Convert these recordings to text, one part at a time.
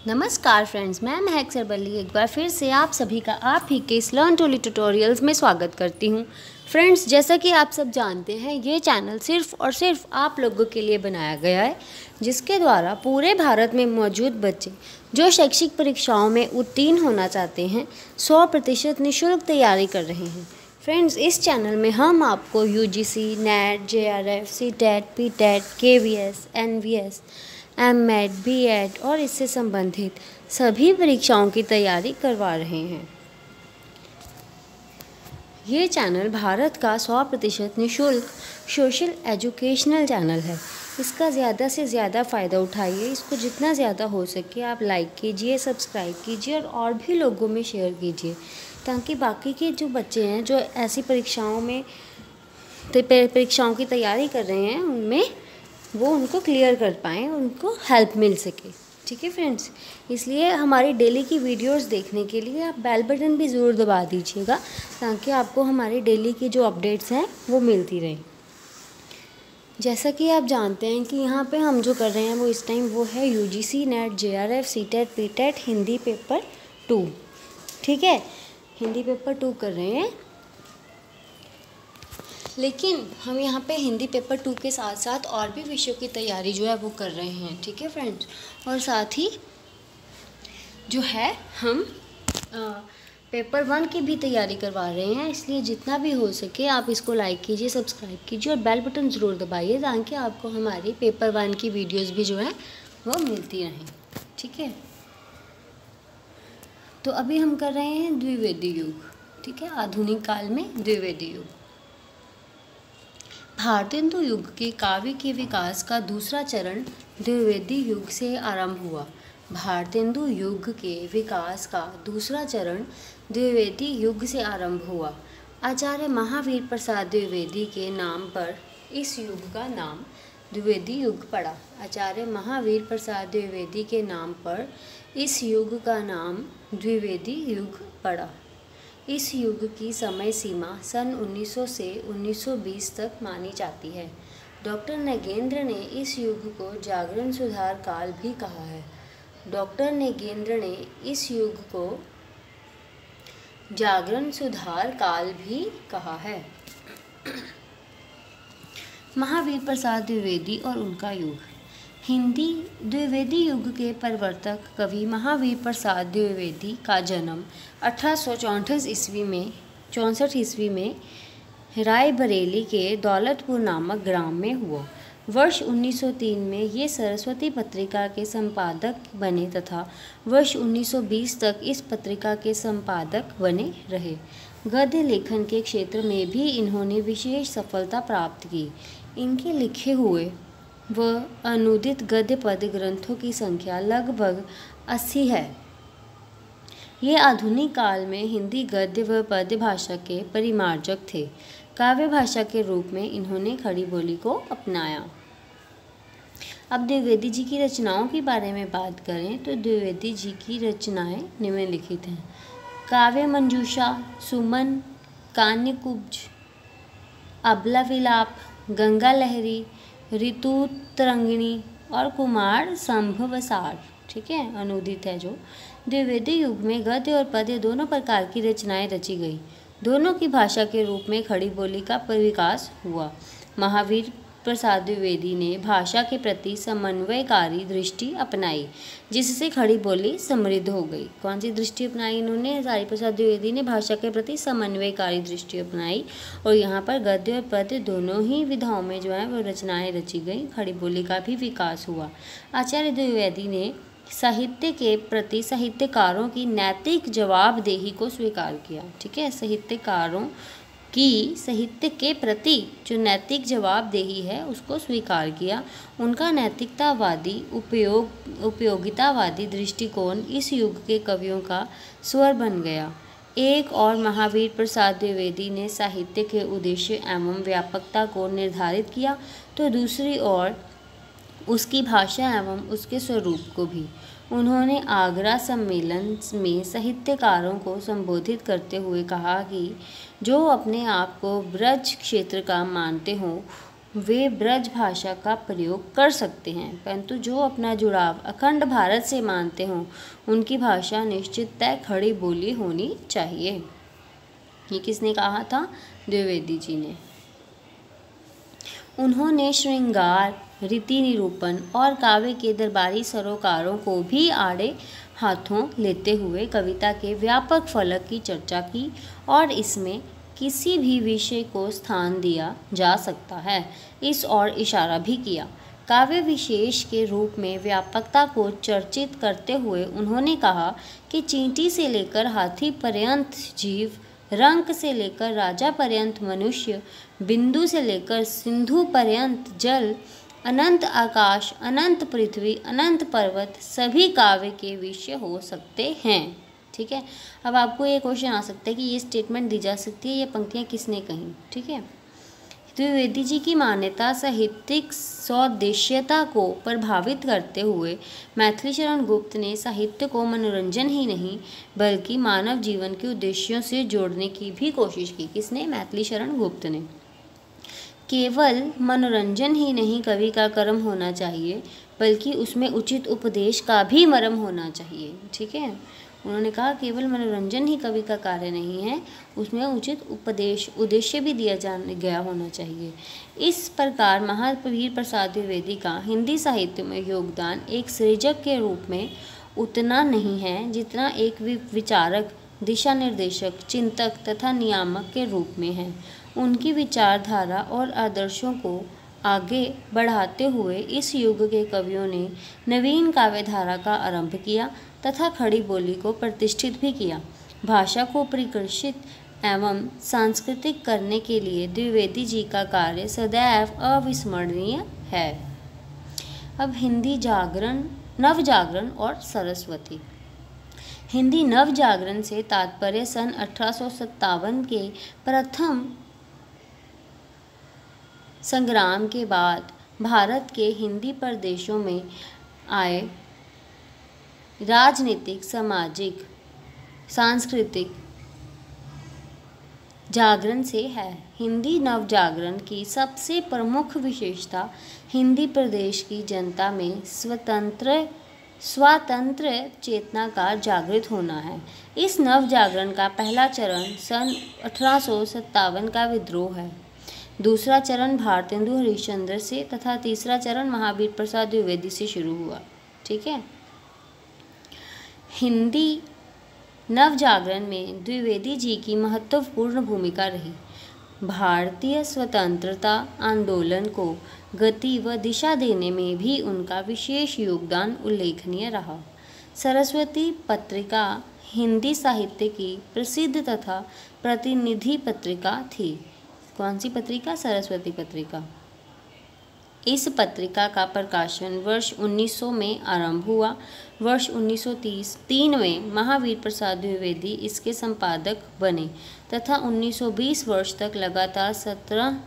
नमस्कार फ्रेंड्स, मैं महक सरबल्ली एक बार फिर से आप सभी का आप ही के इस लर्न टोली ट्यूटोरियल्स में स्वागत करती हूं। फ्रेंड्स, जैसा कि आप सब जानते हैं, ये चैनल सिर्फ़ और सिर्फ आप लोगों के लिए बनाया गया है, जिसके द्वारा पूरे भारत में मौजूद बच्चे जो शैक्षिक परीक्षाओं में उत्तीर्ण होना चाहते हैं 100% निःशुल्क तैयारी कर रहे हैं। फ्रेंड्स, इस चैनल में हम आपको UGC, NET, JRF, CTET, PTET, KVS, NVS, MED, BEd और इससे संबंधित सभी परीक्षाओं की तैयारी करवा रहे हैं। ये चैनल भारत का 100% निःशुल्क सोशल एजुकेशनल चैनल है। इसका ज़्यादा से ज़्यादा फ़ायदा उठाइए। इसको जितना ज़्यादा हो सके आप लाइक कीजिए, सब्सक्राइब कीजिए और भी लोगों में शेयर कीजिए, ताकि बाकी के जो बच्चे हैं जो ऐसी परीक्षाओं की तैयारी कर रहे हैं उनमें वो उनको क्लियर कर पाएँ, उनको हेल्प मिल सके। ठीक है फ्रेंड्स, इसलिए हमारी डेली की वीडियोस देखने के लिए आप बेल बटन भी ज़रूर दबा दीजिएगा, ताकि आपको हमारी डेली की जो अपडेट्स हैं वो मिलती रहें। जैसा कि आप जानते हैं कि यहाँ पे हम जो कर रहे हैं वो इस टाइम वो है UGC, NET, JRF, CTET, PTET Hindi paper 2। ठीक है, हिंदी पेपर 2 कर रहे हैं, लेकिन हम यहाँ पे हिंदी पेपर 2 के साथ साथ और भी विषयों की तैयारी जो है वो कर रहे हैं। ठीक है फ्रेंड्स, और साथ ही जो है हम पेपर 1 की भी तैयारी करवा रहे हैं। इसलिए जितना भी हो सके आप इसको लाइक कीजिए, सब्सक्राइब कीजिए और बेल बटन ज़रूर दबाइए, ताकि आपको हमारी पेपर 1 की वीडियोस भी जो है वो मिलती रहें। ठीक है, तो अभी हम कर रहे हैं द्विवेदी युग। ठीक है, आधुनिक काल में द्विवेदी युग। भारतेंदु युग के काव्य के विकास का दूसरा चरण द्विवेदी युग से आरंभ हुआ। भारतेंदु युग के विकास का दूसरा चरण द्विवेदी युग से आरंभ हुआ। आचार्य महावीर प्रसाद द्विवेदी के नाम पर इस युग का नाम द्विवेदी युग पड़ा। आचार्य महावीर प्रसाद द्विवेदी के नाम पर इस युग का नाम द्विवेदी युग पड़ा। इस युग की समय सीमा सन 1900 से 1920 तक मानी जाती है। डॉक्टर नगेंद्र ने इस युग को जागरण सुधार काल भी कहा है। डॉक्टर नगेंद्र ने इस युग को जागरण सुधार काल भी कहा है। महावीर प्रसाद द्विवेदी और उनका युग। हिंदी द्विवेदी युग के प्रवर्तक कवि महावीर प्रसाद द्विवेदी का जन्म 1864 ईस्वी में रायबरेली के दौलतपुर नामक ग्राम में हुआ। वर्ष 1903 में ये सरस्वती पत्रिका के संपादक बने तथा वर्ष 1920 तक इस पत्रिका के संपादक बने रहे। गद्य लेखन के क्षेत्र में भी इन्होंने विशेष सफलता प्राप्त की। इनके लिखे हुए व अनूदित गद्य पद्य ग्रंथों की संख्या लगभग 80 है। ये आधुनिक काल में हिंदी गद्य व पद्य भाषा के परिमार्जक थे। काव्य भाषा के रूप में इन्होंने खड़ी बोली को अपनाया। अब द्विवेदी जी की रचनाओं के बारे में बात करें तो द्विवेदी जी की रचनाएं निम्नलिखित हैं। काव्य मंजूषा, सुमन, कान्यकुब्ज, अबला विलाप, गंगा लहरी, ऋतु तरंगिणी और कुमार संभवसार। ठीक है, अनुदित है जो। द्विवेदी युग में गद्य और पद्य दोनों प्रकार की रचनाएं रची गई। दोनों की भाषा के रूप में खड़ी बोली का विकास हुआ। महावीर प्रसाद द्विवेदी ने भाषा के प्रति समन्वयकारी दृष्टि अपनाई, जिससे खड़ी बोली समृद्ध हो गई। कौन सी दृष्टि अपनाई इन्होंने? हजारी प्रसाद द्विवेदी ने भाषा के प्रति समन्वयकारी दृष्टि अपनाई, और यहाँ पर गद्य और पद्य दोनों ही विधाओं में जो है वो रचनाएं रची गई। खड़ी बोली का भी विकास हुआ। आचार्य द्विवेदी ने साहित्य के प्रति साहित्यकारों की नैतिक जवाबदेही को स्वीकार किया। ठीक है, साहित्यकारों की साहित्य के प्रति जो नैतिक जवाबदेही है उसको स्वीकार किया। उनका नैतिकतावादी उपयोगितावादी दृष्टिकोण इस युग के कवियों का स्वर बन गया। एक और महावीर प्रसाद द्विवेदी ने साहित्य के उद्देश्य एवं व्यापकता को निर्धारित किया, तो दूसरी ओर उसकी भाषा एवं उसके स्वरूप को भी। उन्होंने आगरा सम्मेलन में साहित्यकारों को संबोधित करते हुए कहा कि जो अपने आप को ब्रज क्षेत्र का मानते हों वे ब्रज भाषा का प्रयोग कर सकते हैं, परंतु जो अपना जुड़ाव अखंड भारत से मानते हों उनकी भाषा निश्चित तय खड़ी बोली होनी चाहिए। ये किसने कहा था? द्विवेदी जी ने। उन्होंने श्रृंगार, रीति निरूपण और काव्य के दरबारी सरोकारों को भी आड़े हाथों लेते हुए कविता के व्यापक फलक की चर्चा की और इसमें किसी भी विषय को स्थान दिया जा सकता है इस ओर इशारा भी किया। काव्य विशेष के रूप में व्यापकता को चर्चित करते हुए उन्होंने कहा कि चींटी से लेकर हाथी पर्यंत जीव, रंक से लेकर राजा पर्यंत मनुष्य, बिंदु से लेकर सिंधु पर्यंत जल, अनंत आकाश, अनंत पृथ्वी, अनंत पर्वत सभी काव्य के विषय हो सकते हैं। ठीक है, अब आपको ये क्वेश्चन आ सकता है कि ये स्टेटमेंट दी जा सकती है, ये पंक्तियाँ किसने कहीं। ठीक है, द्विवेदी जी की मान्यता साहित्यिक सौदेश्यता को प्रभावित करते हुए मैथिली शरण गुप्त ने साहित्य को मनोरंजन ही नहीं बल्कि मानव जीवन के उद्देश्यों से जोड़ने की भी कोशिश की। किसने? मैथिली शरण गुप्त ने। केवल मनोरंजन ही नहीं कवि का कर्म होना चाहिए बल्कि उसमें उचित उपदेश का भी मर्म होना चाहिए। ठीक है, उन्होंने कहा केवल मनोरंजन ही कवि का कार्य नहीं है, उसमें उचित उद्देश्य भी दिया गया होना चाहिए। इस प्रकार महावीर प्रसाद द्विवेदी का हिंदी साहित्य में योगदान एक सृजक के रूप में उतना नहीं है जितना एक विचारक, दिशा निर्देशक, चिंतक तथा नियामक के रूप में है। उनकी विचारधारा और आदर्शों को आगे बढ़ाते हुए इस युग के कवियों ने नवीन काव्यधारा का आरंभ किया तथा खड़ी बोली को प्रतिष्ठित भी किया। भाषा को परिष्कृत एवं सांस्कृतिक करने के लिए द्विवेदी जी का कार्य सदैव अविस्मरणीय है। अब हिंदी जागरण, नवजागरण और सरस्वती। हिंदी नवजागरण से तात्पर्य सन 1857 के प्रथम संग्राम के बाद भारत के हिंदी प्रदेशों में आए राजनीतिक, सामाजिक, सांस्कृतिक जागरण से है। हिंदी नवजागरण की सबसे प्रमुख विशेषता हिंदी प्रदेश की जनता में स्वातंत्र्य चेतना का जागृत होना है। इस नवजागरण का पहला चरण सन 1857 का विद्रोह है। दूसरा चरण भारतेंदु हरिश्चंद्र से तथा तीसरा चरण महावीर प्रसाद द्विवेदी से शुरू हुआ। ठीक है, हिंदी नवजागरण में द्विवेदी जी की महत्वपूर्ण भूमिका रही। भारतीय स्वतंत्रता आंदोलन को गति व दिशा देने में भी उनका विशेष योगदान उल्लेखनीय रहा। सरस्वती पत्रिका हिंदी साहित्य की प्रसिद्ध तथा प्रतिनिधि पत्रिका थी। कौन सी पत्रिका? सरस्वती पत्रिका। इस पत्रिका का प्रकाशन वर्ष 1900 में आरंभ हुआ। वर्ष 1933 में महावीर प्रसाद द्विवेदी इसके संपादक बने तथा 1920 वर्ष तक लगातार 17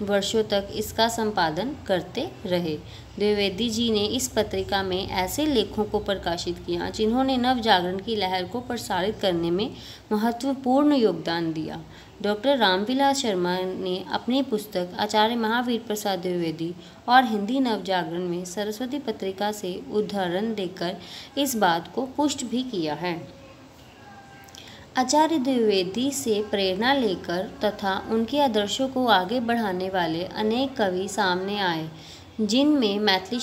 वर्षों तक इसका संपादन करते रहे। द्विवेदी जी ने इस पत्रिका में ऐसे लेखों को प्रकाशित किया जिन्होंने नवजागरण की लहर को प्रसारित करने में महत्वपूर्ण योगदान दिया। डॉक्टर रामविलास शर्मा ने अपनी पुस्तक आचार्य महावीर प्रसाद द्विवेदी और हिंदी नवजागरण में सरस्वती पत्रिका से उदाहरण देकर इस बात को पुष्ट भी किया है। आचार्य द्विवेदी से प्रेरणा लेकर तथा उनके आदर्शों को आगे बढ़ाने वाले अनेक कवि सामने आए, जिनमें मैथिली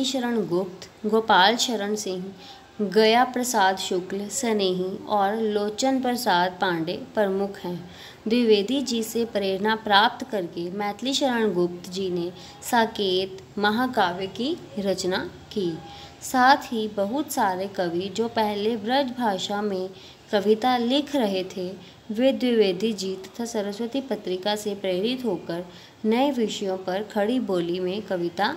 शरण गुप्त, गोपाल शरण सिंह, गया प्रसाद शुक्ल, स्नेही और लोचन प्रसाद पांडे प्रमुख हैं। द्विवेदी जी से प्रेरणा प्राप्त करके मैथिली शरण गुप्त जी ने साकेत महाकाव्य की रचना की। साथ ही बहुत सारे कवि जो पहले ब्रज भाषा में कविता लिख रहे थे, वे द्विवेदी जी तथा सरस्वती पत्रिका से प्रेरित होकर नए विषयों पर खड़ी बोली में कविता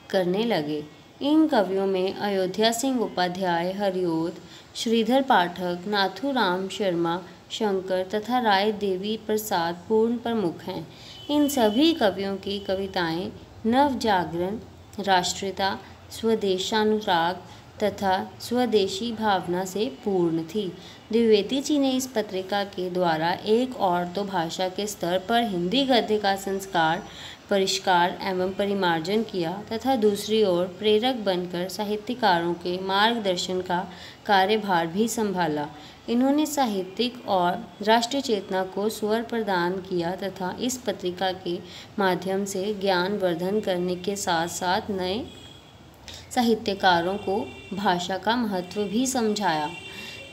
करने लगे। इन कवियों में अयोध्या सिंह उपाध्याय, हरिओद, श्रीधर पाठक, नाथूराम शर्मा, शंकर तथा राय देवी प्रसाद पूर्ण प्रमुख हैं। इन सभी कवियों की कविताएं नवजागरण, राष्ट्रीयता, स्वदेशानुराग, तथा स्वदेशी भावना से पूर्ण थी। द्विवेदी जी ने इस पत्रिका के द्वारा एक और तो भाषा के स्तर पर हिंदी गद्य का संस्कार, परिष्कार एवं परिमार्जन किया तथा दूसरी ओर प्रेरक बनकर साहित्यकारों के मार्गदर्शन का कार्यभार भी संभाला। इन्होंने साहित्यिक और राष्ट्रीय चेतना को स्वर प्रदान किया तथा इस पत्रिका के माध्यम से ज्ञानवर्धन करने के साथ साथ नए साहित्यकारों को भाषा का महत्व भी समझाया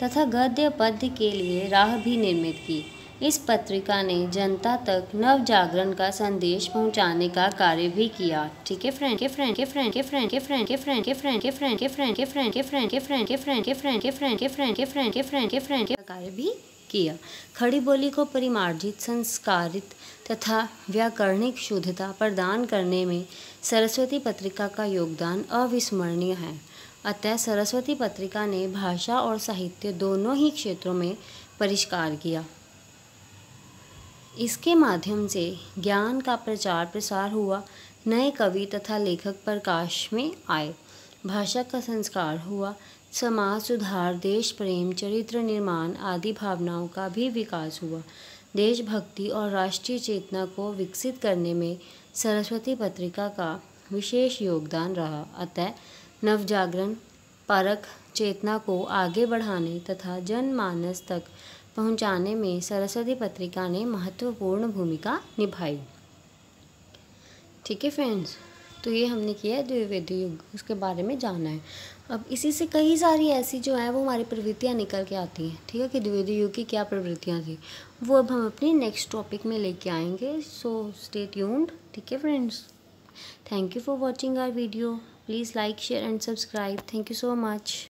तथा गद्य पद्य के लिए राह भी निर्मित की। इस पत्रिका ने जनता तक नव जागरण का संदेश पहुंचाने का कार्य भी किया। ठीक है फ्रेंड के फ्रेंड के फ्रेंड के फ्रेंड के फ्रेंड के फ्रेंड के फ्रेंड के फ्रेंड के फ्रेंड के फ्रेंड के फ्रेंड के फ्रेंड के फ्रेंड के फ्रेंड के फ्रेंड के फ्रेंड के फ्रेंड के फ्रेंड के फ्रेंड के कार्य भी किया। खड़ी बोली को परिमार्जित, संस्कारित तथा व्याकरणिक शुद्धता प्रदान करने में सरस्वती पत्रिका का योगदान अविस्मरणीय है। अतः सरस्वती पत्रिका ने भाषा और साहित्य दोनों ही क्षेत्रों में परिष्कार किया। इसके माध्यम से ज्ञान का प्रचार प्रसार हुआ, नए कवि तथा लेखक प्रकाश में आए, भाषा का संस्कार हुआ, समाज सुधार, देश प्रेम, चरित्र निर्माण आदि भावनाओं का भी विकास हुआ। देशभक्ति और राष्ट्रीय चेतना को विकसित करने में सरस्वती पत्रिका का विशेष योगदान रहा। अतः नवजागरण परक चेतना को आगे बढ़ाने तथा जनमानस तक पहुंचाने में सरस्वती पत्रिका ने महत्वपूर्ण भूमिका निभाई। ठीक है फ्रेंड्स, तो ये हमने किया है द्विवेदी युग, उसके बारे में जाना है। अब इसी से कई सारी ऐसी जो है वो हमारी प्रवृत्तियाँ निकल के आती हैं। ठीक है कि द्विवेदी युग की क्या प्रवृत्तियाँ थी, वो अब हम अपनी नेक्स्ट टॉपिक में लेके आएंगे। So stay tuned. ठीक है friends, thank you for watching our video. Please like, share and subscribe. Thank you so much.